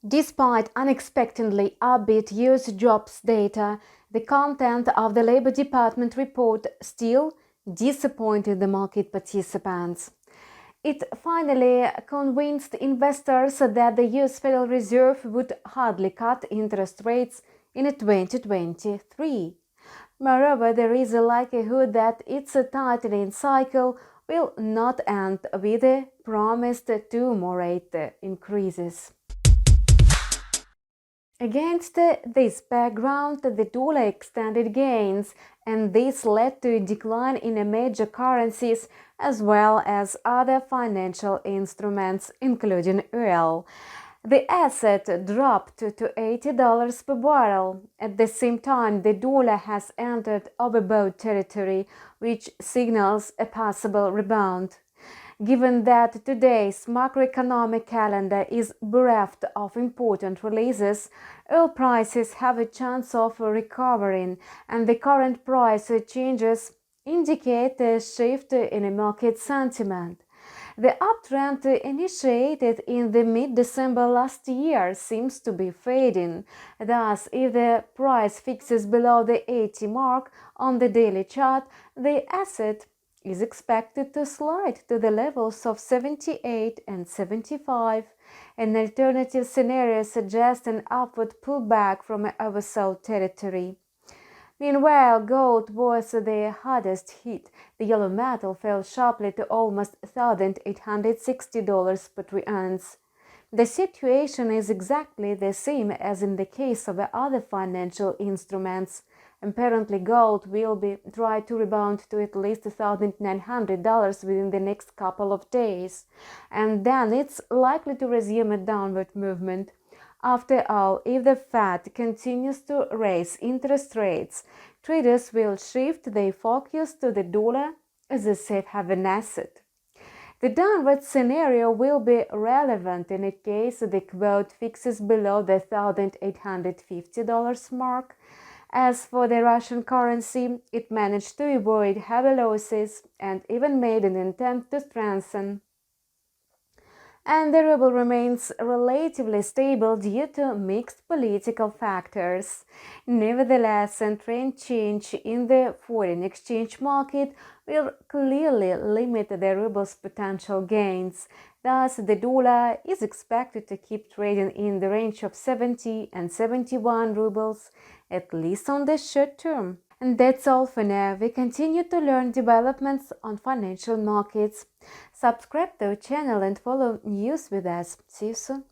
Despite unexpectedly upbeat US jobs data, the content of the Labor Department report still disappointed the market participants. It finally convinced investors that the US Federal Reserve would hardly cut interest rates in 2023. Moreover, there is a likelihood that its tightening cycle will not end with the promised 2 more rate increases. Against this background, the dollar extended gains, and this led to a decline in major currencies as well as other financial instruments, including oil. The asset dropped to $80 per barrel. At the same time, the dollar has entered overbought territory, which signals a possible rebound. Given that today's macroeconomic calendar is bereft of important releases, oil prices have a chance of recovering, and the current price changes indicate a shift in market sentiment. The uptrend initiated in the mid-December last year seems to be fading. Thus, if the price fixes below the 80 mark on the daily chart, the asset is expected to slide to the levels of 78 and 75. An alternative scenario suggests an upward pullback from an oversold territory. Meanwhile, gold was the hardest hit. The yellow metal fell sharply to almost $1,860 per 3 ounce. The situation is exactly the same as in the case of other financial instruments. Apparently, gold will try to rebound to at least $1,900 within the next couple of days, and then it's likely to resume a downward movement. After all, if the Fed continues to raise interest rates, traders will shift their focus to the dollar as a safe haven asset. The downward scenario will be relevant in case the quote fixes below the $1,850 mark. As for the Russian currency, it managed to avoid heavy losses and even made an attempt to strengthen. And the ruble remains relatively stable due to mixed political factors. Nevertheless, a trend change in the foreign exchange market will clearly limit the ruble's potential gains. Thus, the dollar is expected to keep trading in the range of 70 and 71 rubles, at least on the short term. And that's all for now. We continue to learn developments on financial markets. Subscribe to our channel and follow news with us. See you soon.